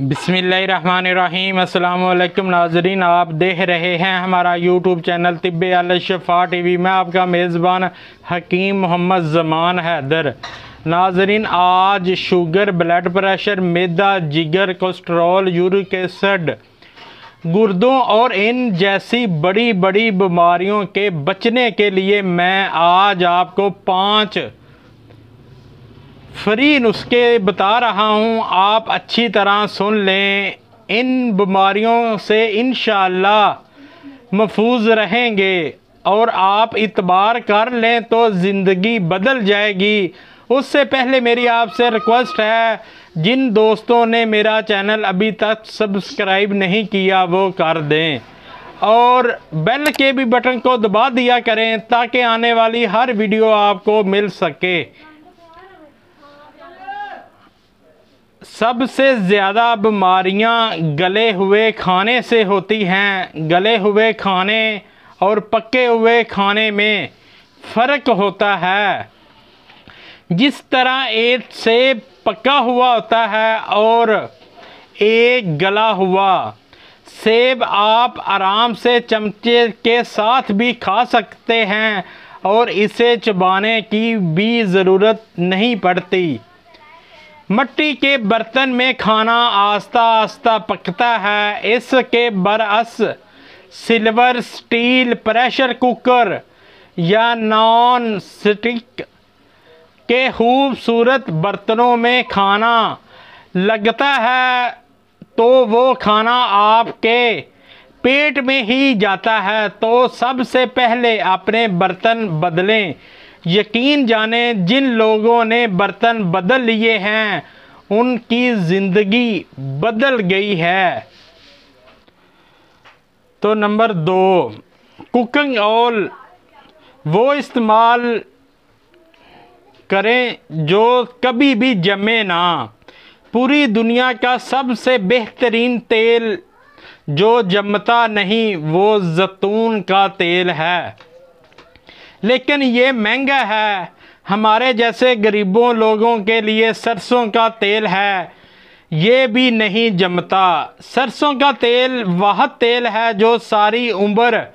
बिस्मिल्लाहिर्रहमानिर्रहीम। अस्सलाम वालेकुम नाज़रीन, आप देख रहे हैं हमारा यूट्यूब चैनल तिब्बे अल शफ़ा टीवी। मैं आपका मेज़बान हकीम मोहम्मद ज़मान हैदर। नाज़रीन, आज शुगर, ब्लड प्रेशर, मैदा, जिगर, कोलेस्ट्रॉल, यूरिक एसिड, गुर्दों और इन जैसी बड़ी बड़ी बीमारियों के बचने के लिए मैं आज आपको 5 फ्री नुस्खे बता रहा हूँ। आप अच्छी तरह सुन लें। इन बीमारियों से इंशाअल्लाह महफूज रहेंगे और आप इतबार कर लें तो ज़िंदगी बदल जाएगी। उससे पहले मेरी आपसे रिक्वेस्ट है, जिन दोस्तों ने मेरा चैनल अभी तक सब्सक्राइब नहीं किया वो कर दें और बेल के भी बटन को दबा दिया करें ताकि आने वाली हर वीडियो आपको मिल सके। सबसे ज़्यादा बीमारियां गले हुए खाने से होती हैं। गले हुए खाने और पके हुए खाने में फ़र्क होता है। जिस तरह एक सेब पका हुआ होता है और एक गला हुआ सेब आप आराम से चमचे के साथ भी खा सकते हैं और इसे चबाने की भी ज़रूरत नहीं पड़ती। मिट्टी के बर्तन में खाना आस्ता आस्ता पकता है। इसके बरअक्स सिल्वर, स्टील, प्रेशर कुकर या नॉन स्टिक के खूबसूरत बर्तनों में खाना लगता है तो वो खाना आपके पेट में ही जाता है। तो सबसे पहले अपने बर्तन बदलें। यकीन जाने जिन लोगों ने बर्तन बदल लिए हैं उनकी ज़िंदगी बदल गई है। तो नंबर 2, कुकिंग ऑयल वो इस्तेमाल करें जो कभी भी जमे ना। पूरी दुनिया का सबसे बेहतरीन तेल जो जमता नहीं वो ज़ैतून का तेल है, लेकिन ये महंगा है। हमारे जैसे गरीबों लोगों के लिए सरसों का तेल है, ये भी नहीं जमता। सरसों का तेल वह तेल है जो सारी उम्र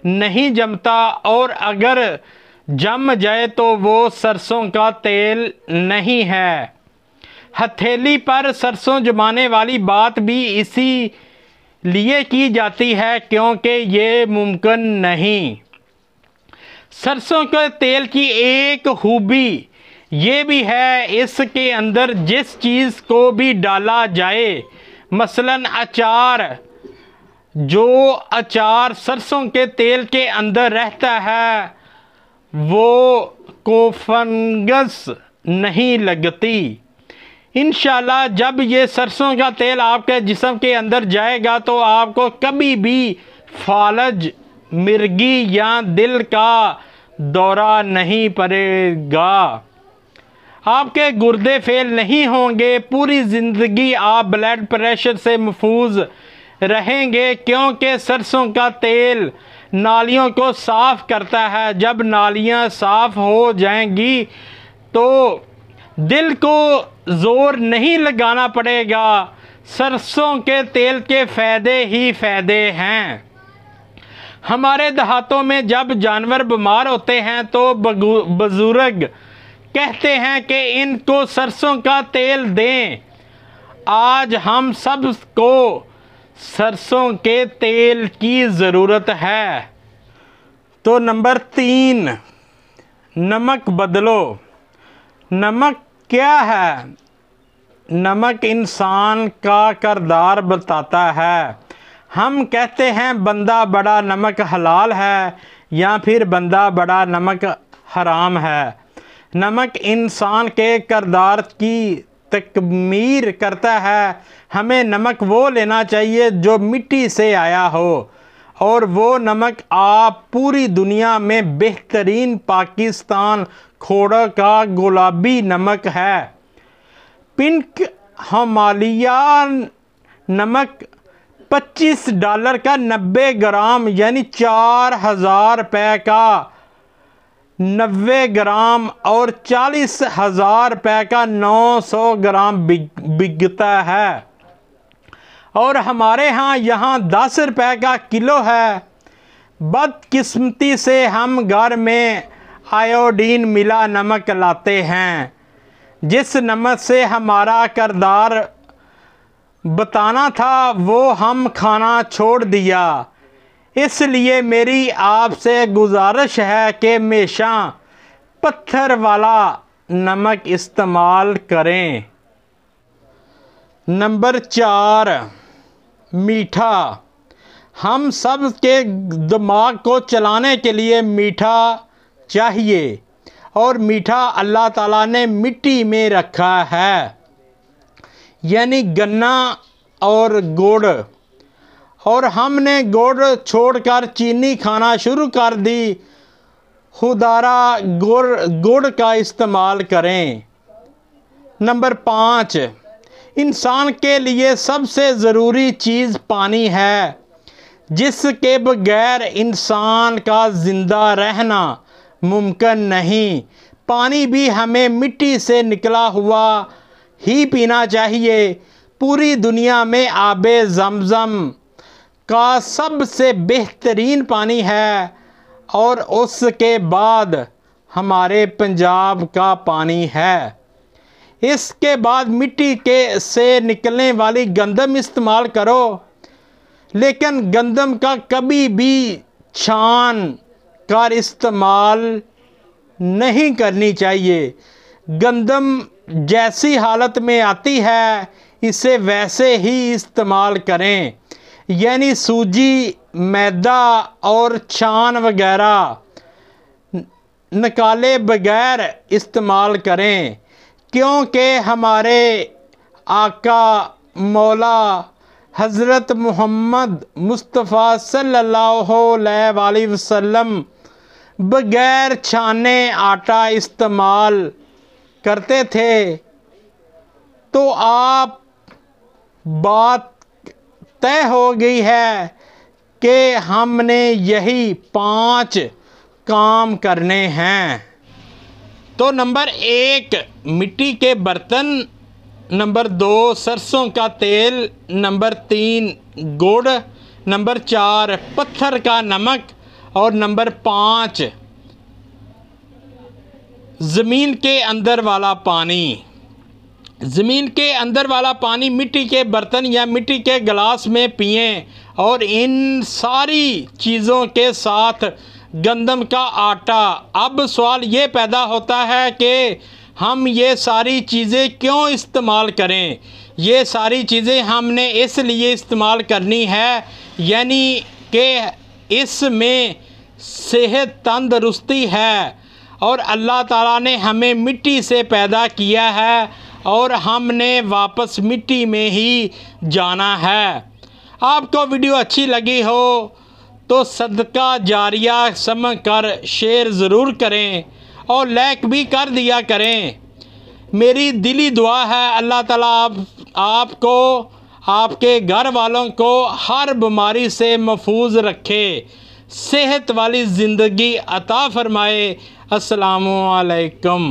नहीं जमता और अगर जम जाए तो वो सरसों का तेल नहीं है। हथेली पर सरसों जमाने वाली बात भी इसी लिए की जाती है क्योंकि ये मुमकिन नहीं। सरसों के तेल की एक खूबी ये भी है, इसके अंदर जिस चीज़ को भी डाला जाए, मसलन अचार, जो अचार सरसों के तेल के अंदर रहता है वो को फंगस नहीं लगती। इंशाल्लाह जब ये सरसों का तेल आपके जिस्म के अंदर जाएगा तो आपको कभी भी फालज, मिर्गी या दिल का दौरा नहीं पड़ेगा। आपके गुर्दे फेल नहीं होंगे। पूरी ज़िंदगी आप ब्लड प्रेशर से महफूज रहेंगे क्योंकि सरसों का तेल नालियों को साफ़ करता है। जब नालियां साफ़ हो जाएंगी तो दिल को ज़ोर नहीं लगाना पड़ेगा। सरसों के तेल के फ़ायदे ही फ़ायदे हैं। हमारे देहातों में जब जानवर बीमार होते हैं तो बुजुर्ग कहते हैं कि इनको सरसों का तेल दें। आज हम सब को सरसों के तेल की ज़रूरत है। तो नंबर 3, नमक बदलो। नमक क्या है? नमक इंसान का किरदार बताता है। हम कहते हैं बंदा बड़ा नमक हलाल है या फिर बंदा बड़ा नमक हराम है। नमक इंसान के किरदार की तकमीर करता है। हमें नमक वो लेना चाहिए जो मिट्टी से आया हो और वो नमक आप पूरी दुनिया में बेहतरीन पाकिस्तान खोड़ा का गुलाबी नमक है। पिंक हिमालयन नमक $25 का 90 ग्राम यानी 4000 रुपये का 90 ग्राम और 40,000 रुपये का 900 ग्राम बिकता है। और हमारे यहाँ 10 रुपए का किलो है। बदकिस्मती से हम घर में आयोडीन मिला नमक लाते हैं, जिस नमक से हमारा किरदार बताना था वो हम खाना छोड़ दिया। इसलिए मेरी आपसे गुजारिश है कि हमेशा पत्थर वाला नमक इस्तेमाल करें। नंबर 4, मीठा। हम सब के दिमाग को चलाने के लिए मीठा चाहिए, और मीठा अल्लाह ताला ने मिट्टी में रखा है, यानी गन्ना और गुड़। और हमने गुड़ छोड़कर चीनी खाना शुरू कर दी। खुदारा गुड़ का इस्तेमाल करें। नंबर 5, इंसान के लिए सबसे ज़रूरी चीज़ पानी है, जिसके बगैर इंसान का ज़िंदा रहना मुमकिन नहीं। पानी भी हमें मिट्टी से निकला हुआ ही पीना चाहिए। पूरी दुनिया में आबे ज़मज़म का सबसे बेहतरीन पानी है, और उसके बाद हमारे पंजाब का पानी है। इसके बाद मिट्टी के से निकलने वाली गंदम इस्तेमाल करो, लेकिन गंदम का कभी भी छान कर इस्तेमाल नहीं करनी चाहिए। गंदम जैसी हालत में आती है इसे वैसे ही इस्तेमाल करें, यानी सूजी, मैदा और छान वगैरह निकाले बगैर इस्तेमाल करें, क्योंकि हमारे आका मौला हज़रत मोहम्मद मुस्तफ़ा सल्लल्लाहु अलैहि वसल्लम बगैर छाने आटा इस्तेमाल करते थे। तो आप बात तय हो गई है कि हमने यही 5 काम करने हैं। तो नंबर 1 मिट्टी के बर्तन, नंबर 2 सरसों का तेल, नंबर 3 गुड़, नंबर 4 पत्थर का नमक, और नंबर 5 ज़मीन के अंदर वाला पानी। ज़मीन के अंदर वाला पानी मिट्टी के बर्तन या मिट्टी के गिलास में पिएं, और इन सारी चीज़ों के साथ गंदम का आटा। अब सवाल ये पैदा होता है कि हम ये सारी चीज़ें क्यों इस्तेमाल करें। ये सारी चीज़ें हमने इसलिए इस्तेमाल करनी है, यानी कि इसमें सेहत तंदरुस्ती है, और अल्लाह ताला ने हमें मिट्टी से पैदा किया है, और हमने वापस मिट्टी में ही जाना है। आपको वीडियो अच्छी लगी हो तो सदका जारिया समझ कर शेयर ज़रूर करें, और लाइक भी कर दिया करें। मेरी दिली दुआ है अल्लाह ताला आपको, आपके घर वालों को हर बीमारी से महफूज रखे, सेहत वाली ज़िंदगी अता फ़रमाए। अस्सलामु अलैकुम।